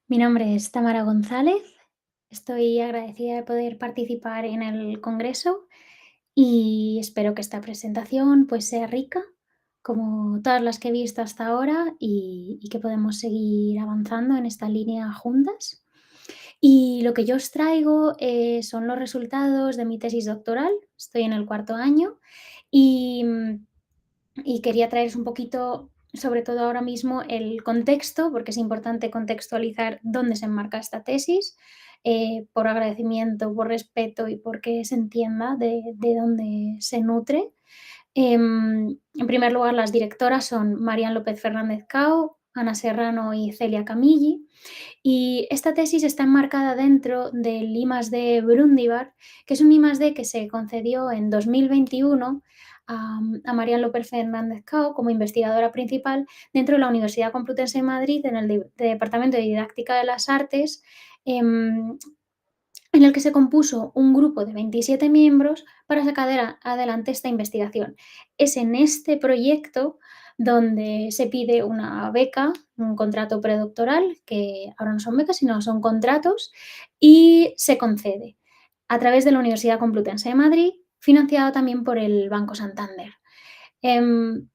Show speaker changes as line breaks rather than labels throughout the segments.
Mi nombre es Tamara González. Estoy agradecida de poder participar en el congreso y espero que esta presentación pues sea rica como todas las que he visto hasta ahora y que podemos seguir avanzando en esta línea juntas. Y lo que yo os traigo son los resultados de mi tesis doctoral. Estoy en el cuarto año y, y quería traeros un poquito, sobre todo ahora mismo, el contexto, porque es importante contextualizar dónde se enmarca esta tesis, por agradecimiento, por respeto y porque se entienda de dónde se nutre. En primer lugar, las directoras son Marian López Fernández Cao, Ana Serrano y Celia Camilli. Y esta tesis está enmarcada dentro del I+D Brundibar, que es un I+D que se concedió en 2021 a Marian López Fernández Cao como investigadora principal dentro de la Universidad Complutense de Madrid en el Departamento de Didáctica de las Artes, en el que se compuso un grupo de 27 miembros para sacar adelante esta investigación. Es en este proyecto donde se pide una beca, un contrato predoctoral, que ahora no son becas, sino son contratos, y se concede a través de la Universidad Complutense de Madrid, financiado también por el Banco Santander. Em,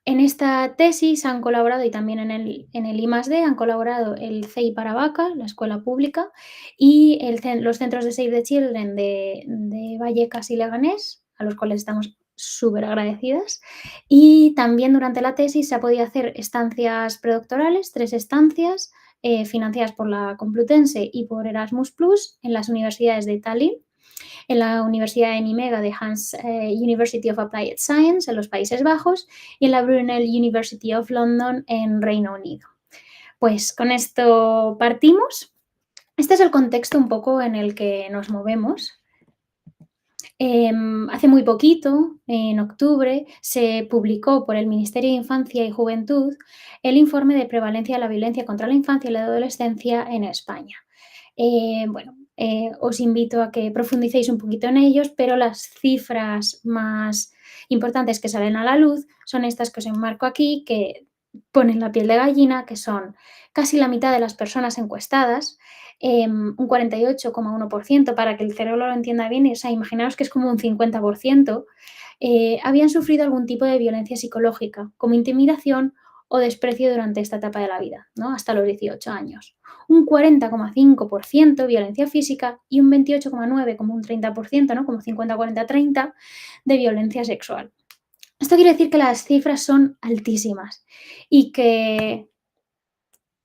en esta tesis han colaborado, y también en el I+D, han colaborado el CEI Aravaca, la escuela pública, y los centros de Save the Children de Vallecas y Leganés, a los cuales estamos súper agradecidas. Y también durante la tesis se ha podido hacer estancias predoctorales, 3 estancias, financiadas por la Complutense y por Erasmus+, en las universidades de Tallinn, en la Universidad de Nimega de Hans University of Applied Science en los Países Bajos y en la Brunel University of London en Reino Unido. Pues con esto partimos. Este es el contexto un poco en el que nos movemos. Hace muy poquito, en octubre, se publicó por el Ministerio de Infancia y Juventud el informe de prevalencia de la violencia contra la infancia y la adolescencia en España. Os invito a que profundicéis un poquito en ellos, pero las cifras más importantes que salen a la luz son estas que os enmarco aquí, que ponen la piel de gallina, que son casi la mitad de las personas encuestadas, un 48,1%, para que el cerebro lo entienda bien, o sea, imaginaos que es como un 50%, habían sufrido algún tipo de violencia psicológica, como intimidación o desprecio durante esta etapa de la vida, ¿no? Hasta los 18 años. Un 40,5% violencia física y un 28,9%, como un 30%, ¿no? Como 50-40-30, de violencia sexual. Esto quiere decir que las cifras son altísimas y que,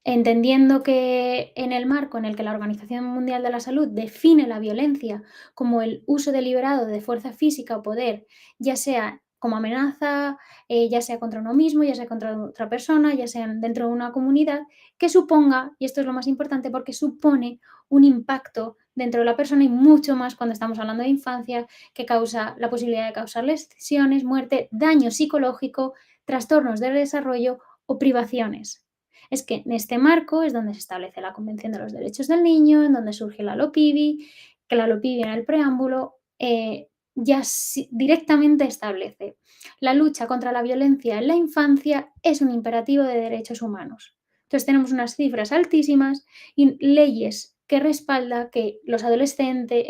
entendiendo que en el marco en el que la Organización Mundial de la Salud define la violencia como el uso deliberado de fuerza física o poder, ya sea como amenaza, ya sea contra uno mismo, ya sea contra otra persona, ya sea dentro de una comunidad, que suponga, y esto es lo más importante porque supone un impacto dentro de la persona y mucho más cuando estamos hablando de infancia, que causa la posibilidad de causar lesiones, muerte, daño psicológico, trastornos del desarrollo o privaciones. Es que en este marco es donde se establece la Convención de los Derechos del Niño, en donde surge la LOPIVI, que la LOPIVI en el preámbulo ya directamente establece: la lucha contra la violencia en la infancia es un imperativo de derechos humanos. Entonces tenemos unas cifras altísimas y leyes que respalda que los adolescentes,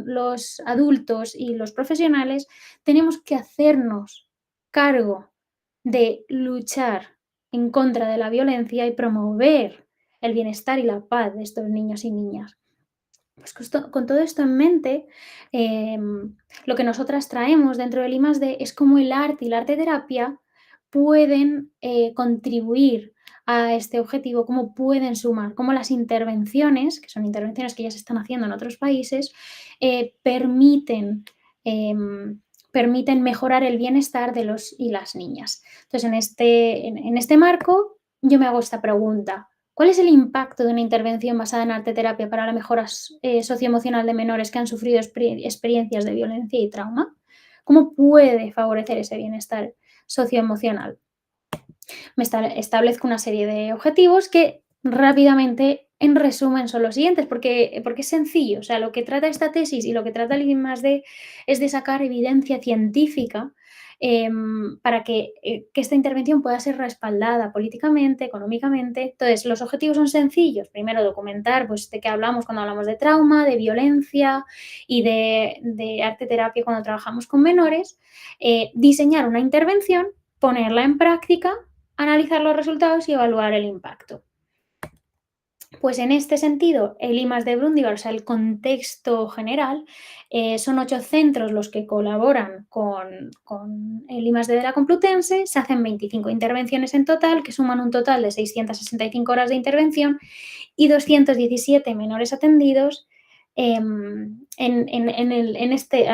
los adultos y los profesionales tenemos que hacernos cargo de luchar en contra de la violencia y promover el bienestar y la paz de estos niños y niñas. Pues con todo esto en mente, lo que nosotras traemos dentro del I+D es cómo el arte y la arte-terapia pueden contribuir a este objetivo, cómo pueden sumar, cómo las intervenciones, que son intervenciones que ya se están haciendo en otros países, permiten, permiten mejorar el bienestar de los y las niñas. Entonces, en este marco, yo me hago esta pregunta: ¿cuál es el impacto de una intervención basada en arte-terapia para la mejora socioemocional de menores que han sufrido experiencias de violencia y trauma? ¿Cómo puede favorecer ese bienestar socioemocional? Establezco una serie de objetivos que rápidamente, en resumen, son los siguientes, porque es sencillo. O sea, lo que trata esta tesis y lo que trata el I+D es de sacar evidencia científica para que esta intervención pueda ser respaldada políticamente, económicamente. Entonces, los objetivos son sencillos. Primero, documentar, pues, de qué hablamos cuando hablamos de trauma, de violencia y de arte terapia cuando trabajamos con menores. Diseñar una intervención, ponerla en práctica, analizar los resultados y evaluar el impacto. Pues en este sentido, el I+D Brundibar, o sea, el contexto general, son 8 centros los que colaboran con el I+D de la Complutense, se hacen 25 intervenciones en total, que suman un total de 665 horas de intervención y 217 menores atendidos, a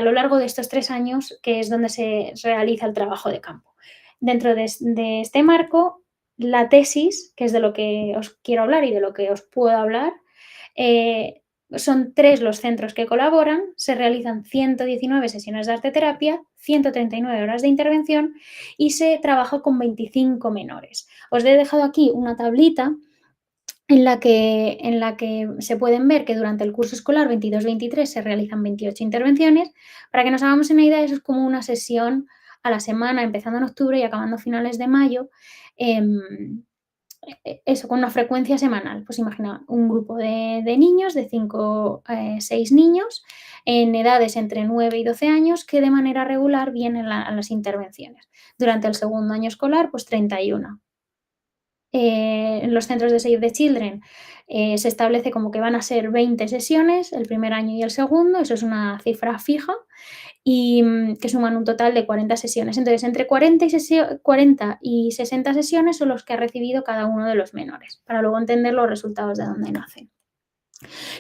lo largo de estos 3 años, que es donde se realiza el trabajo de campo. Dentro de este marco, la tesis, que es de lo que os quiero hablar y de lo que os puedo hablar, son 3 los centros que colaboran, se realizan 119 sesiones de arteterapia, 139 horas de intervención y se trabaja con 25 menores. Os he dejado aquí una tablita en la que se pueden ver que durante el curso escolar 22-23 se realizan 28 intervenciones. Para que nos hagamos una idea, eso es como una sesión a la semana, empezando en octubre y acabando a finales de mayo. Eso, con una frecuencia semanal. Pues imagina un grupo de niños, de 5 6 niños, en edades entre 9 y 12 años, que de manera regular vienen a las intervenciones. Durante el segundo año escolar, pues 31. En los centros de Save the Children se establece como que van a ser 20 sesiones el primer año y el segundo, eso es una cifra fija, y que suman un total de 40 sesiones. Entonces, entre 40 y 60 sesiones son los que ha recibido cada uno de los menores, para luego entender los resultados de dónde nacen.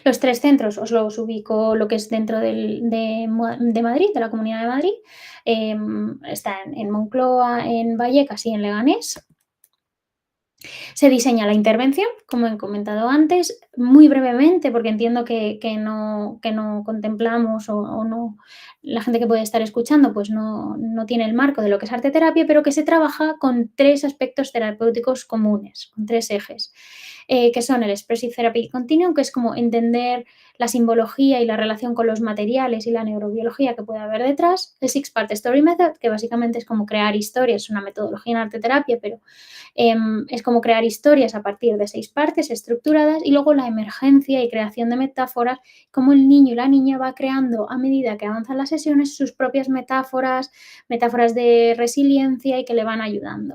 Los 3 centros os los ubico lo que es dentro de Madrid, de la Comunidad de Madrid. Está en Moncloa, en Vallecas y en Leganés. Se diseña la intervención, como he comentado antes, muy brevemente, porque entiendo que no contemplamos o no, la gente que puede estar escuchando, pues no tiene el marco de lo que es arte terapia, pero que se trabaja con 3 aspectos terapéuticos comunes, con 3 ejes, que son el Expressive Therapy Continuum, que es como entender la simbología y la relación con los materiales y la neurobiología que puede haber detrás, el Six-Part Story Method, que básicamente es como crear historias, es una metodología en arte terapia, pero es como crear historias a partir de 6 partes estructuradas y luego la emergencia y creación de metáforas, como el niño y la niña va creando a medida que avanzan las sesiones sus propias metáforas, metáforas de resiliencia y que le van ayudando.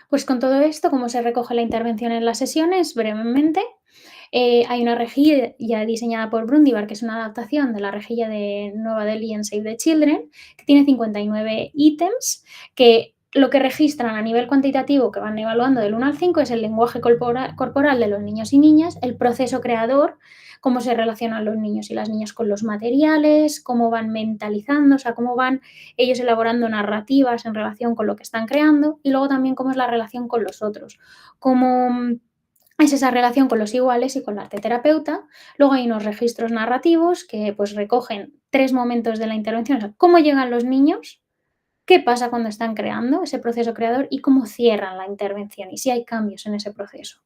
Pues con todo esto, ¿cómo se recoge la intervención en las sesiones? Brevemente, hay una rejilla diseñada por Brundibar, que es una adaptación de la rejilla de Nueva Delhi en Save the Children, que tiene 59 ítems, que lo que registran a nivel cuantitativo, que van evaluando del 1 al 5, es el lenguaje corporal de los niños y niñas, el proceso creador, cómo se relacionan los niños y las niñas con los materiales, cómo van mentalizando, o sea, cómo van ellos elaborando narrativas en relación con lo que están creando, y luego también cómo es la relación con los otros, cómo es esa relación con los iguales y con la arteterapeuta. Luego hay unos registros narrativos que pues recogen 3 momentos de la intervención, o sea, cómo llegan los niños, qué pasa cuando están creando ese proceso creador y cómo cierran la intervención y si hay cambios en ese proceso.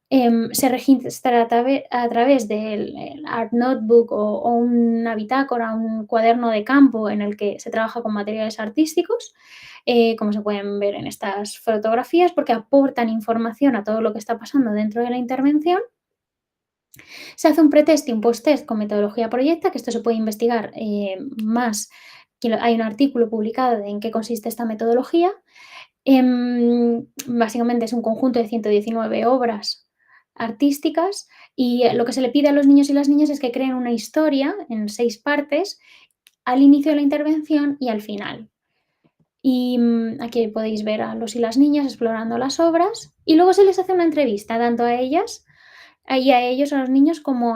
Se registra a través del Art Notebook o una bitácora, un cuaderno de campo en el que se trabaja con materiales artísticos, como se pueden ver en estas fotografías, porque aportan información a todo lo que está pasando dentro de la intervención. Se hace un pretest y un post-test con metodología proyecta, que esto se puede investigar más. Hay un artículo publicado de en qué consiste esta metodología. Básicamente es un conjunto de 119 obras artísticas y lo que se le pide a los niños y las niñas es que creen una historia en 6 partes al inicio de la intervención y al final. Y aquí podéis ver a los y las niñas explorando las obras y luego se les hace una entrevista tanto a ellas y a ellos, a los niños, como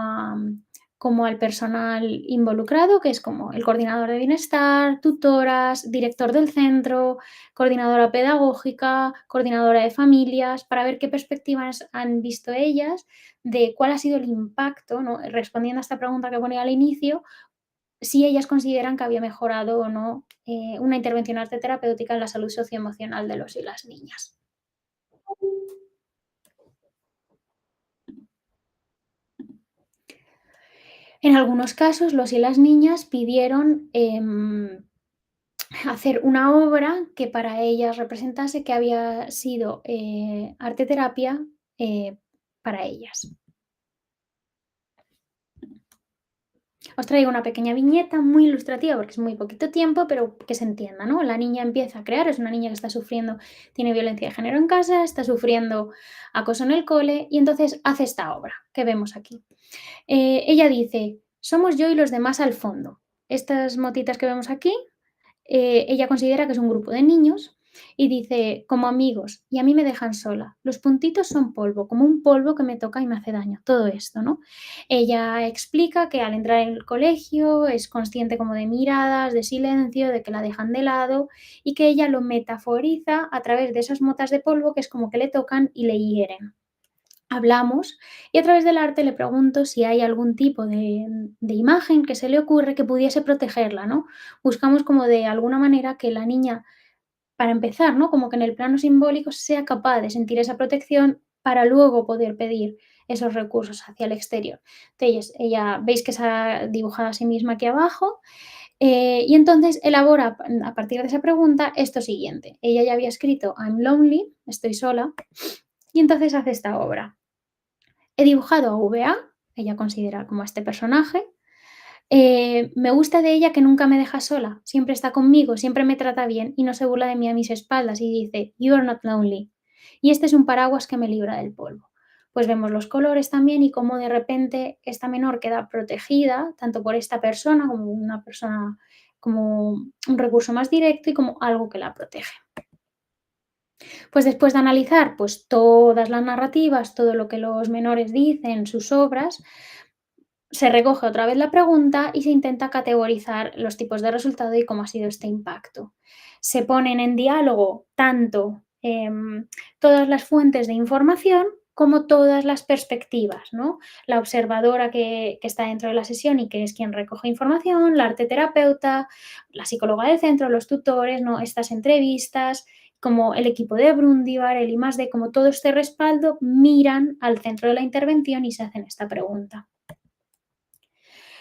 al personal involucrado, que es como el coordinador de bienestar, tutoras, director del centro, coordinadora pedagógica, coordinadora de familias, para ver qué perspectivas han visto ellas de cuál ha sido el impacto, ¿no? Respondiendo a esta pregunta que ponía al inicio, si ellas consideran que había mejorado o no una intervención arte terapéutica en la salud socioemocional de los y las niñas. En algunos casos, los y las niñas pidieron hacer una obra que para ellas representase que había sido, arte terapia, para ellas. Os traigo una pequeña viñeta muy ilustrativa, porque es muy poquito tiempo, pero que se entienda, ¿no? La niña empieza a crear, es una niña que está sufriendo, tiene violencia de género en casa, está sufriendo acoso en el cole y entonces hace esta obra que vemos aquí. Ella dice: "Somos yo y los demás al fondo". Estas motitas que vemos aquí, ella considera que es un grupo de niños y dice: "Como amigos, y a mí me dejan sola. Los puntitos son polvo, como un polvo que me toca y me hace daño". Todo esto, ¿no? Ella explica que al entrar en el colegio es consciente como de miradas, de silencio, de que la dejan de lado y que ella lo metaforiza a través de esas motas de polvo que es como que le tocan y le hieren. Hablamos y a través del arte le pregunto si hay algún tipo de imagen que se le ocurre que pudiese protegerla, ¿no? Buscamos como de alguna manera que la niña, para empezar, ¿no? Como que en el plano simbólico sea capaz de sentir esa protección para luego poder pedir esos recursos hacia el exterior. Entonces, ella veis que se ha dibujado a sí misma aquí abajo, y entonces elabora a partir de esa pregunta esto siguiente. Ella ya había escrito I'm lonely, estoy sola, y entonces hace esta obra. He dibujado a VA, ella considera como a este personaje. Me gusta de ella que nunca me deja sola, siempre está conmigo, siempre me trata bien y no se burla de mí a mis espaldas y dice: "You are not lonely". Y este es un paraguas que me libra del polvo. Pues vemos los colores también y cómo de repente esta menor queda protegida, tanto por esta persona como una persona, como un recurso más directo y como algo que la protege. Pues después de analizar, pues, todas las narrativas, todo lo que los menores dicen, sus obras, se recoge otra vez la pregunta y se intenta categorizar los tipos de resultado y cómo ha sido este impacto. Se ponen en diálogo tanto, todas las fuentes de información como todas las perspectivas, ¿no? La observadora que está dentro de la sesión y que es quien recoge información, la arteterapeuta, la psicóloga del centro, los tutores, ¿no? Estas entrevistas, como el equipo de Brundibar, el I+D, como todo este respaldo, miran al centro de la intervención y se hacen esta pregunta.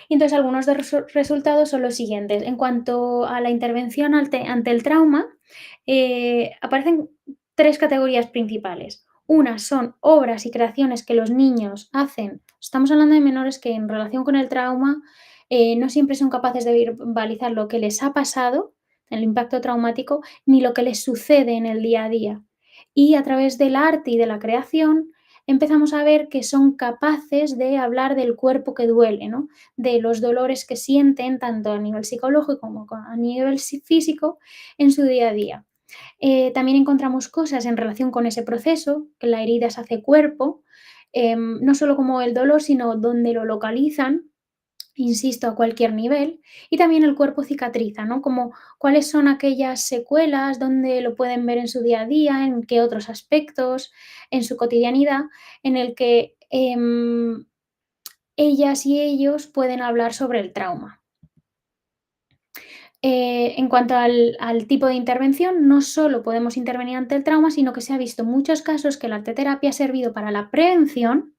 Y entonces algunos de los resultados son los siguientes. En cuanto a la intervención ante el trauma, aparecen tres categorías principales. Una son obras y creaciones que los niños hacen. Estamos hablando de menores que en relación con el trauma no siempre son capaces de verbalizar lo que les ha pasado, el impacto traumático, ni lo que les sucede en el día a día. Y a través del arte y de la creación empezamos a ver que son capaces de hablar del cuerpo que duele, ¿no? De los dolores que sienten, tanto a nivel psicológico como a nivel físico, en su día a día. También encontramos cosas en relación con ese proceso, que la herida se hace cuerpo, no solo como el dolor, sino donde lo localizan, insisto, a cualquier nivel, y también el cuerpo cicatriza, ¿no? Como cuáles son aquellas secuelas, dónde lo pueden ver en su día a día, en qué otros aspectos, en su cotidianidad, en el que ellas y ellos pueden hablar sobre el trauma. En cuanto al tipo de intervención, no solo podemos intervenir ante el trauma, sino que se ha visto en muchos casos que la arteterapia ha servido para la prevención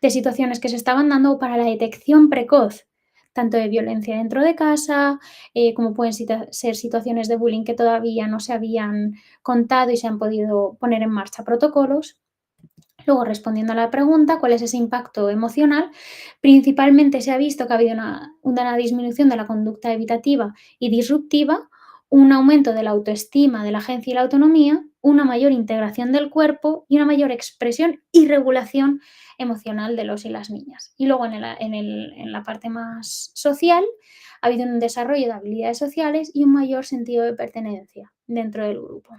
de situaciones que se estaban dando o para la detección precoz, tanto de violencia dentro de casa, como pueden ser situaciones de bullying que todavía no se habían contado y se han podido poner en marcha protocolos. Luego, respondiendo a la pregunta, ¿cuál es ese impacto emocional? Principalmente se ha visto que ha habido una disminución de la conducta evitativa y disruptiva, un aumento de la autoestima, de la agencia y la autonomía, una mayor integración del cuerpo y una mayor expresión y regulación emocional de los y las niñas. Y luego en la parte más social ha habido un desarrollo de habilidades sociales y un mayor sentido de pertenencia dentro del grupo.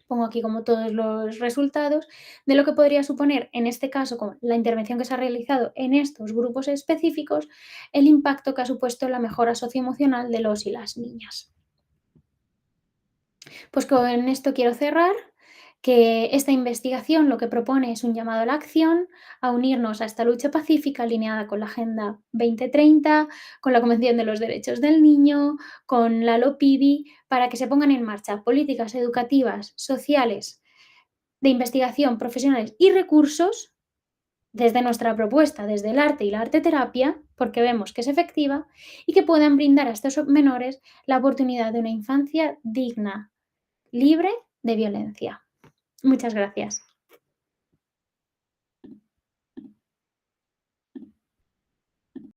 Pongo aquí como todos los resultados de lo que podría suponer, en este caso, con la intervención que se ha realizado en estos grupos específicos, el impacto que ha supuesto en la mejora socioemocional de los y las niñas. Pues con esto quiero cerrar, que esta investigación lo que propone es un llamado a la acción, a unirnos a esta lucha pacífica alineada con la Agenda 2030, con la Convención de los Derechos del Niño, con la LOPIDI, para que se pongan en marcha políticas educativas, sociales, de investigación, profesionales y recursos desde nuestra propuesta, desde el arte y la arteterapia, porque vemos que es efectiva y que puedan brindar a estos menores la oportunidad de una infancia digna, libre de violencia. Muchas gracias.